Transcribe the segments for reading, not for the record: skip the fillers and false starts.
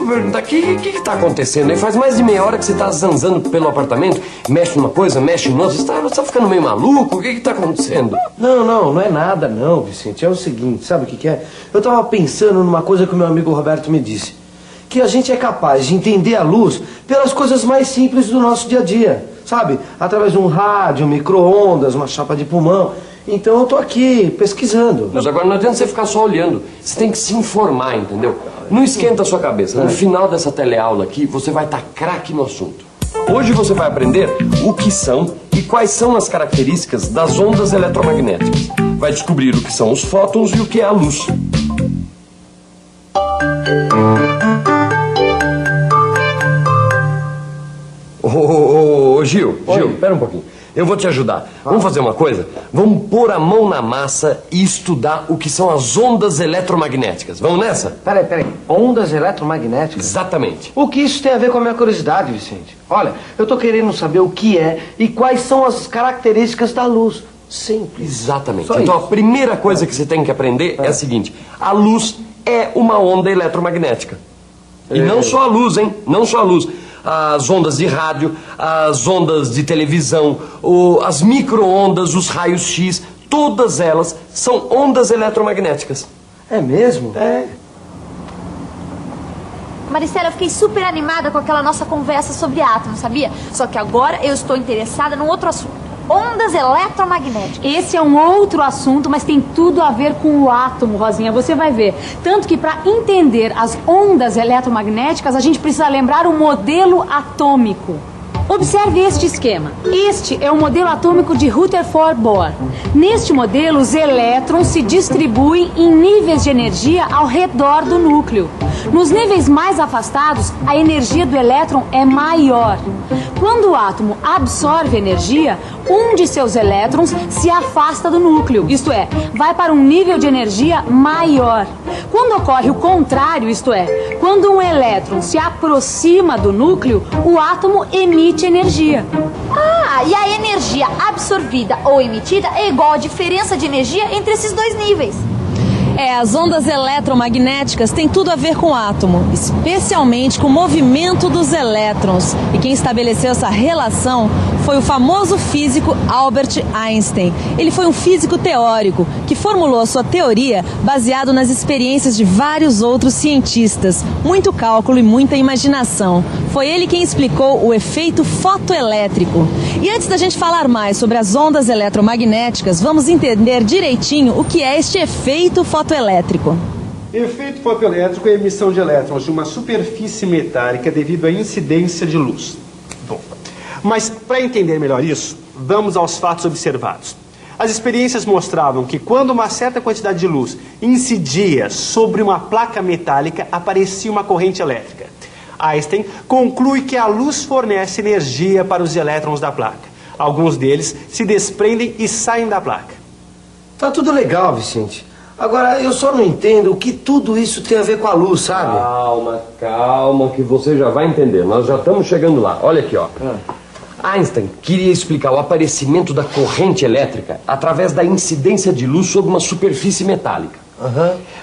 perguntar, o que tá acontecendo aí? Faz mais de meia hora que você tá zanzando pelo apartamento, mexe numa coisa, mexe em outra, você tá ficando meio maluco? O que tá acontecendo? Não é nada não, Vicente. É o seguinte, sabe o que é? Eu tava pensando numa coisa que o meu amigo Roberto me disse. Que a gente é capaz de entender a luz pelas coisas mais simples do nosso dia a dia, sabe? Através de um rádio, um micro-ondas, uma chapa de pulmão. Então eu tô aqui pesquisando. Mas agora não adianta você ficar só olhando. Você tem que se informar, entendeu? Não esquenta a sua cabeça. No final dessa teleaula aqui, você vai estar craque no assunto. Hoje você vai aprender o que são e quais são as características das ondas eletromagnéticas. Vai descobrir o que são os fótons e o que é a luz. Ô, Gil, pera um pouquinho. Eu vou te ajudar. Vamos fazer uma coisa? Vamos pôr a mão na massa e estudar o que são as ondas eletromagnéticas. Vamos nessa? Peraí. Ondas eletromagnéticas? Exatamente. O que isso tem a ver com a minha curiosidade, Vicente? Olha, eu tô querendo saber o que é e quais são as características da luz. Simples. Exatamente. Só então isso. a primeira coisa que você tem que aprender é a seguinte. A luz é uma onda eletromagnética. E não só a luz, hein? Não só a luz. As ondas de rádio, as ondas de televisão, as micro-ondas, os raios X, todas elas são ondas eletromagnéticas. É mesmo? É. Maricela, eu fiquei super animada com aquela nossa conversa sobre átomos, sabia? Só que agora eu estou interessada num outro assunto. Ondas eletromagnéticas. Esse é um outro assunto, mas tem tudo a ver com o átomo, Rosinha. Você vai ver. Tanto que para entender as ondas eletromagnéticas, a gente precisa lembrar o modelo atômico. Observe este esquema. Este é o modelo atômico de Rutherford Bohr. Neste modelo, os elétrons se distribuem em níveis de energia ao redor do núcleo. Nos níveis mais afastados, a energia do elétron é maior. Quando o átomo absorve energia, um de seus elétrons se afasta do núcleo, isto é, vai para um nível de energia maior. Quando ocorre o contrário, isto é, quando um elétron se aproxima do núcleo, o átomo emite energia. Ah, e a energia absorvida ou emitida é igual à diferença de energia entre esses dois níveis. As ondas eletromagnéticas têm tudo a ver com o átomo, especialmente com o movimento dos elétrons. E quem estabeleceu essa relação foi o famoso físico Albert Einstein. Ele foi um físico teórico que formulou a sua teoria baseado nas experiências de vários outros cientistas. Muito cálculo e muita imaginação. Foi ele quem explicou o efeito fotoelétrico. E antes da gente falar mais sobre as ondas eletromagnéticas, vamos entender direitinho o que é este efeito fotoelétrico. Efeito fotoelétrico é a emissão de elétrons de uma superfície metálica devido à incidência de luz. Bom, mas para entender melhor isso, vamos aos fatos observados. As experiências mostravam que quando uma certa quantidade de luz incidia sobre uma placa metálica, aparecia uma corrente elétrica. Einstein conclui que a luz fornece energia para os elétrons da placa. Alguns deles se desprendem e saem da placa. Tá tudo legal, Vicente. Agora, eu só não entendo o que tudo isso tem a ver com a luz, sabe? Calma, que você já vai entender. Nós já estamos chegando lá. Olha aqui, ó. Einstein queria explicar o aparecimento da corrente elétrica através da incidência de luz sobre uma superfície metálica.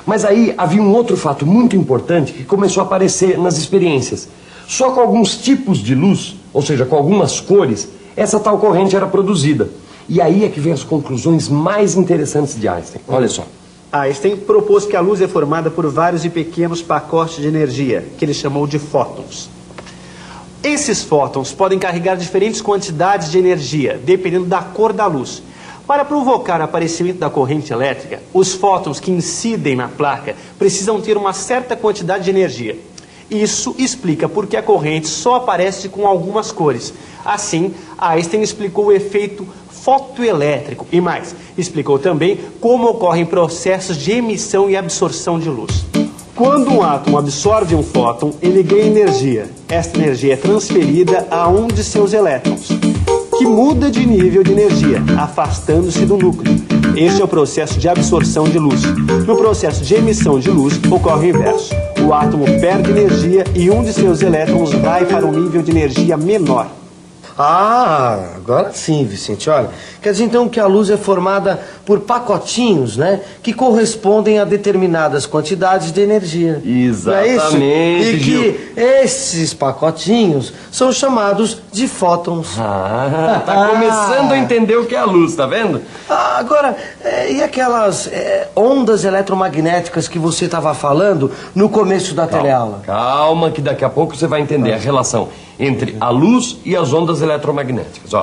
Mas aí havia um outro fato muito importante que começou a aparecer nas experiências. Só com alguns tipos de luz, ou seja, com algumas cores, essa tal corrente era produzida. E aí é que vem as conclusões mais interessantes de Einstein. Olha só. Einstein propôs que a luz é formada por vários e pequenos pacotes de energia, que ele chamou de fótons. Esses fótons podem carregar diferentes quantidades de energia, dependendo da cor da luz. Para provocar o aparecimento da corrente elétrica, os fótons que incidem na placa precisam ter uma certa quantidade de energia. Isso explica por que a corrente só aparece com algumas cores. Assim, Einstein explicou o efeito fotoelétrico e mais, explicou também como ocorrem processos de emissão e absorção de luz. Quando um átomo absorve um fóton, ele ganha energia. Esta energia é transferida a um de seus elétrons, que muda de nível de energia, afastando-se do núcleo. Este é o processo de absorção de luz. No processo de emissão de luz, ocorre o inverso. O átomo perde energia e um de seus elétrons vai para um nível de energia menor. Ah, agora sim, Vicente. Olha, quer dizer então que a luz é formada por pacotinhos, né? Que correspondem a determinadas quantidades de energia. Exatamente, não é isso? E Gil. que esses pacotinhos são chamados de fótons. Ah, tá começando a entender o que é a luz, tá vendo? Agora, e aquelas ondas eletromagnéticas que você estava falando no começo da teleaula? Calma, que daqui a pouco você vai entender a relação entre a luz e as ondas eletromagnéticas. Ó.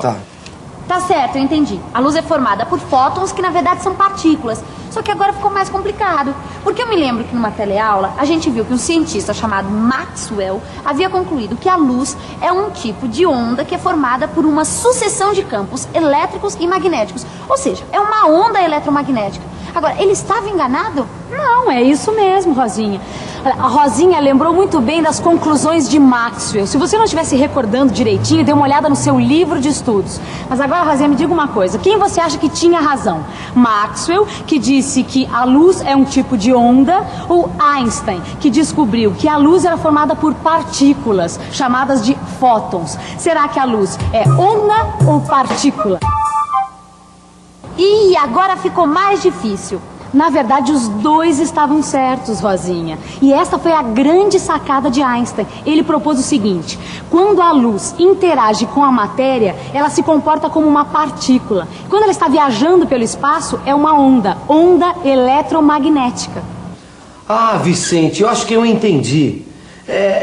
Tá certo, eu entendi. A luz é formada por fótons que na verdade são partículas. Só que agora ficou mais complicado. Porque eu me lembro que numa teleaula a gente viu que um cientista chamado Maxwell havia concluído que a luz é um tipo de onda que é formada por uma sucessão de campos elétricos e magnéticos. Ou seja, é uma onda eletromagnética. Agora, ele estava enganado? Não, é isso mesmo, Rosinha. A Rosinha lembrou muito bem das conclusões de Maxwell. Se você não estiver se recordando direitinho, dê uma olhada no seu livro de estudos. Mas agora, Rosinha, me diga uma coisa. Quem você acha que tinha razão? Maxwell, que disse que a luz é um tipo de onda, ou Einstein, que descobriu que a luz era formada por partículas, chamadas de fótons? Será que a luz é onda ou partícula? Ih, agora ficou mais difícil. Na verdade, os dois estavam certos, Rosinha. E esta foi a grande sacada de Einstein. Ele propôs o seguinte: quando a luz interage com a matéria, ela se comporta como uma partícula. Quando ela está viajando pelo espaço, é uma onda eletromagnética. Ah, Vicente, eu acho que eu entendi.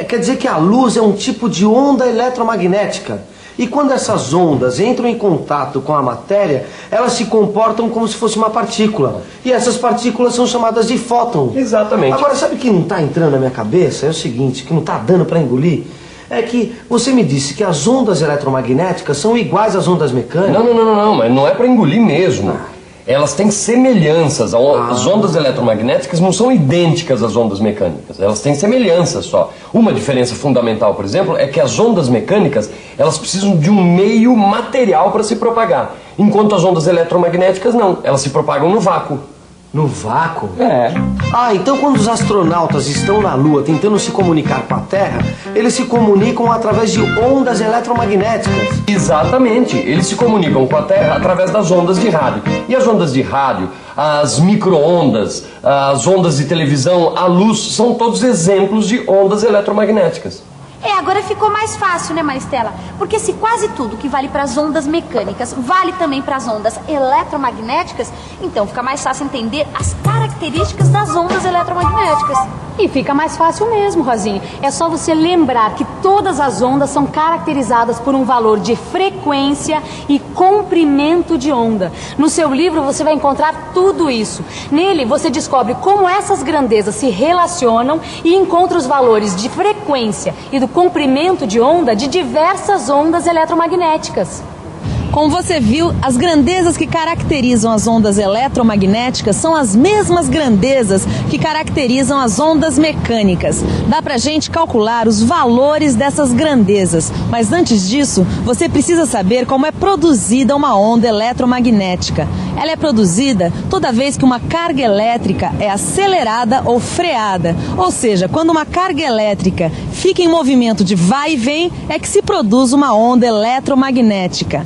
Quer dizer que a luz é um tipo de onda eletromagnética. E quando essas ondas entram em contato com a matéria, elas se comportam como se fosse uma partícula. E essas partículas são chamadas de fótons. Exatamente. Agora, sabe o que não está entrando na minha cabeça? É o seguinte, que não está dando para engolir. É que você me disse que as ondas eletromagnéticas são iguais às ondas mecânicas. Não, mas não é para engolir mesmo. Elas têm semelhanças. As ondas eletromagnéticas não são idênticas às ondas mecânicas. Elas têm semelhanças só. Uma diferença fundamental, por exemplo, é que as ondas mecânicas, elas precisam de um meio material para se propagar. Enquanto as ondas eletromagnéticas não. Elas se propagam no vácuo. No vácuo? É. Ah, então quando os astronautas estão na Lua tentando se comunicar com a Terra, eles se comunicam através de ondas eletromagnéticas. Exatamente. Eles se comunicam com a Terra através das ondas de rádio. E as ondas de rádio, as micro-ondas, as ondas de televisão, a luz, são todos exemplos de ondas eletromagnéticas. Agora ficou mais fácil, né, Maristela? Porque se quase tudo que vale para as ondas mecânicas vale também para as ondas eletromagnéticas, então fica mais fácil entender as características das ondas eletromagnéticas. E fica mais fácil mesmo, Rosinha. É só você lembrar que todas as ondas são caracterizadas por um valor de frequência e comprimento de onda. No seu livro você vai encontrar tudo isso. Nele você descobre como essas grandezas se relacionam e encontra os valores de frequência e do comprimento de onda de diversas ondas eletromagnéticas. Como você viu, as grandezas que caracterizam as ondas eletromagnéticas são as mesmas grandezas que caracterizam as ondas mecânicas. Dá pra gente calcular os valores dessas grandezas, mas antes disso, você precisa saber como é produzida uma onda eletromagnética. Ela é produzida toda vez que uma carga elétrica é acelerada ou freada, ou seja, quando uma carga elétrica fica em movimento de vai e vem, é que se produz uma onda eletromagnética.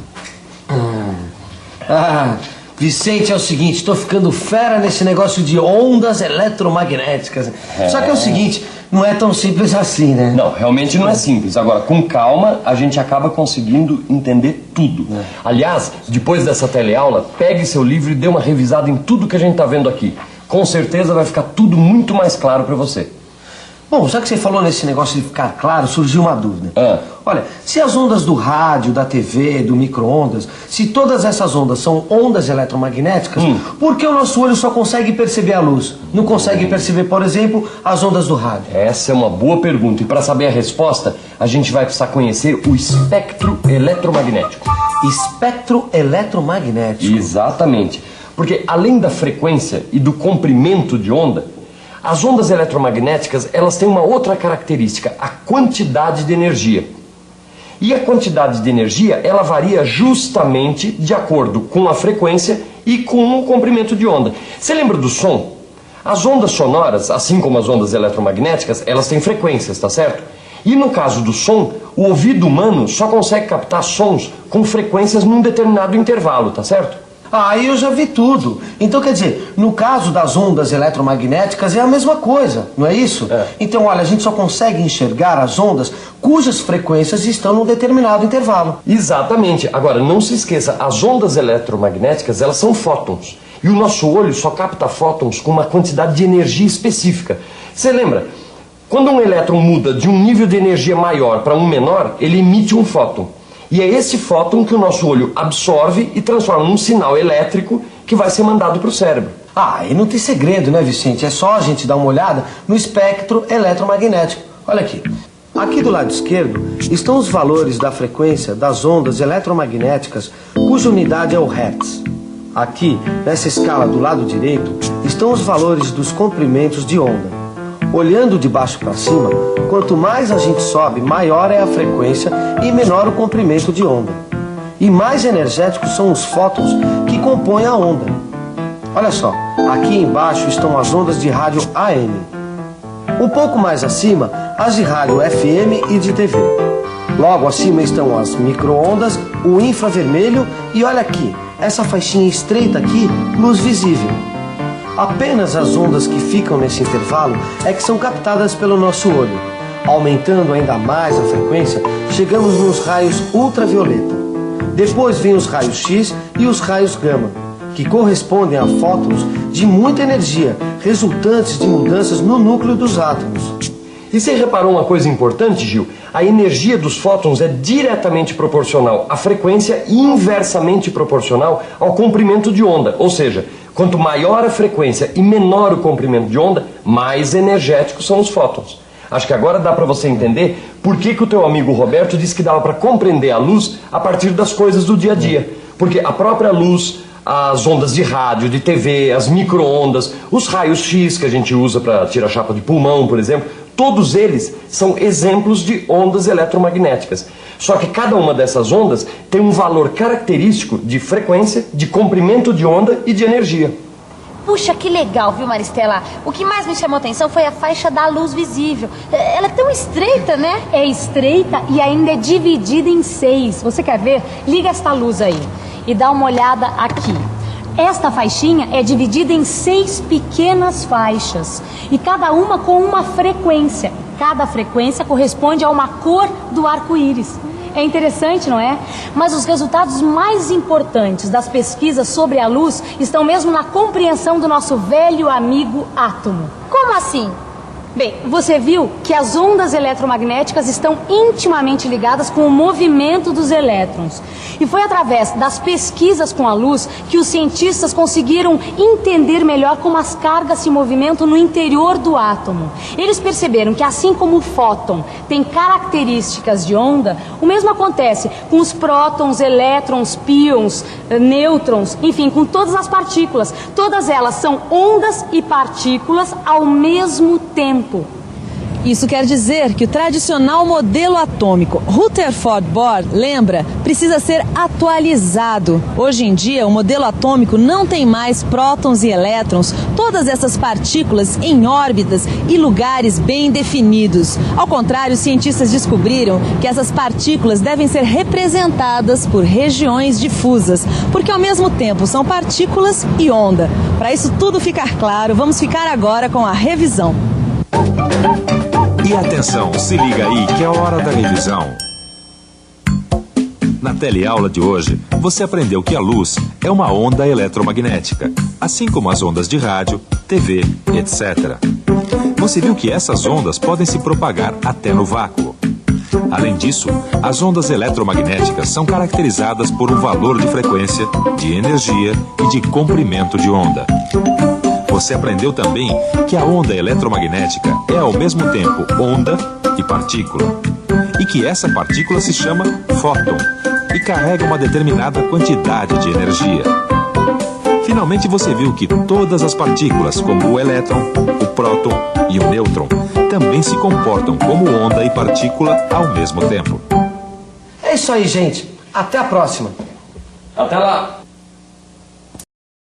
Vicente, é o seguinte, estou ficando fera nesse negócio de ondas eletromagnéticas. Só que é o seguinte, não é tão simples assim, né? Não, realmente não é simples. Agora, com calma, a gente acaba conseguindo entender tudo. Aliás, depois dessa teleaula, pegue seu livro e dê uma revisada em tudo que a gente está vendo aqui. Com certeza vai ficar tudo muito mais claro para você. Bom, já que você falou nesse negócio de ficar claro, surgiu uma dúvida. Olha, se as ondas do rádio, da TV, do micro-ondas, se todas essas ondas são ondas eletromagnéticas, por que o nosso olho só consegue perceber a luz? Não consegue perceber, por exemplo, as ondas do rádio? Essa é uma boa pergunta. E para saber a resposta, a gente vai precisar conhecer o espectro eletromagnético. Espectro eletromagnético? Exatamente. Porque além da frequência e do comprimento de onda, as ondas eletromagnéticas, elas têm uma outra característica, a quantidade de energia. E a quantidade de energia, ela varia justamente de acordo com a frequência e com o comprimento de onda. Você lembra do som? As ondas sonoras, assim como as ondas eletromagnéticas, elas têm frequências, tá certo? E no caso do som, o ouvido humano só consegue captar sons com frequências num determinado intervalo, tá certo? Ah, eu já vi tudo. Então, quer dizer, no caso das ondas eletromagnéticas é a mesma coisa, não é isso? É. Então, olha, a gente só consegue enxergar as ondas cujas frequências estão num determinado intervalo. Exatamente. Agora, não se esqueça, as ondas eletromagnéticas, elas são fótons. E o nosso olho só capta fótons com uma quantidade de energia específica. Você lembra? Quando um elétron muda de um nível de energia maior para um menor, ele emite um fóton. E é esse fóton que o nosso olho absorve e transforma num sinal elétrico que vai ser mandado para o cérebro. Ah, e não tem segredo, né, Vicente? É só a gente dar uma olhada no espectro eletromagnético. Olha aqui. Aqui do lado esquerdo estão os valores da frequência das ondas eletromagnéticas cuja unidade é o Hertz. Aqui, nessa escala do lado direito, estão os valores dos comprimentos de onda. Olhando de baixo para cima, quanto mais a gente sobe, maior é a frequência e menor o comprimento de onda. E mais energéticos são os fótons que compõem a onda. Olha só, aqui embaixo estão as ondas de rádio AM. Um pouco mais acima, as de rádio FM e de TV. Logo acima estão as micro-ondas, o infravermelho e olha aqui, essa faixinha estreita aqui, luz visível. Apenas as ondas que ficam nesse intervalo é que são captadas pelo nosso olho. Aumentando ainda mais a frequência, chegamos nos raios ultravioleta. Depois vem os raios X e os raios gama, que correspondem a fótons de muita energia, resultantes de mudanças no núcleo dos átomos. E você reparou uma coisa importante, Gil? A energia dos fótons é diretamente proporcional à frequência e inversamente proporcional ao comprimento de onda. Ou seja, quanto maior a frequência e menor o comprimento de onda, mais energéticos são os fótons. Acho que agora dá para você entender por que o teu amigo Roberto disse que dava para compreender a luz a partir das coisas do dia a dia. Porque a própria luz, as ondas de rádio, de TV, as micro-ondas, os raios X que a gente usa para tirar chapa de pulmão, por exemplo, todos eles são exemplos de ondas eletromagnéticas. Só que cada uma dessas ondas tem um valor característico de frequência, de comprimento de onda e de energia. Puxa, que legal, viu, Maristela? O que mais me chamou a atenção foi a faixa da luz visível. Ela é tão estreita, né? É estreita e ainda é dividida em 6. Você quer ver? Liga esta luz aí e dá uma olhada aqui. Esta faixinha é dividida em 6 pequenas faixas e cada uma com uma frequência. Cada frequência corresponde a uma cor do arco-íris. É interessante, não é? Mas os resultados mais importantes das pesquisas sobre a luz estão mesmo na compreensão do nosso velho amigo átomo. Como assim? Bem, você viu que as ondas eletromagnéticas estão intimamente ligadas com o movimento dos elétrons. E foi através das pesquisas com a luz que os cientistas conseguiram entender melhor como as cargas se movimentam no interior do átomo. Eles perceberam que assim como o fóton tem características de onda, o mesmo acontece com os prótons, elétrons, pions, nêutrons, enfim, com todas as partículas. Todas elas são ondas e partículas ao mesmo tempo. Isso quer dizer que o tradicional modelo atômico Rutherford Bohr, lembra, precisa ser atualizado. Hoje em dia, o modelo atômico não tem mais prótons e elétrons, todas essas partículas em órbitas e lugares bem definidos. Ao contrário, os cientistas descobriram que essas partículas devem ser representadas por regiões difusas, porque ao mesmo tempo são partículas e onda. Para isso tudo ficar claro, vamos ficar agora com a revisão. E atenção, se liga aí que é a hora da revisão. Na teleaula de hoje, você aprendeu que a luz é uma onda eletromagnética, assim como as ondas de rádio, TV, etc. Você viu que essas ondas podem se propagar até no vácuo. Além disso, as ondas eletromagnéticas são caracterizadas por um valor de frequência, de energia e de comprimento de onda. Você aprendeu também que a onda eletromagnética é ao mesmo tempo onda e partícula. E que essa partícula se chama fóton e carrega uma determinada quantidade de energia. Finalmente você viu que todas as partículas, como o elétron, o próton e o nêutron, também se comportam como onda e partícula ao mesmo tempo. É isso aí, gente. Até a próxima. Até lá!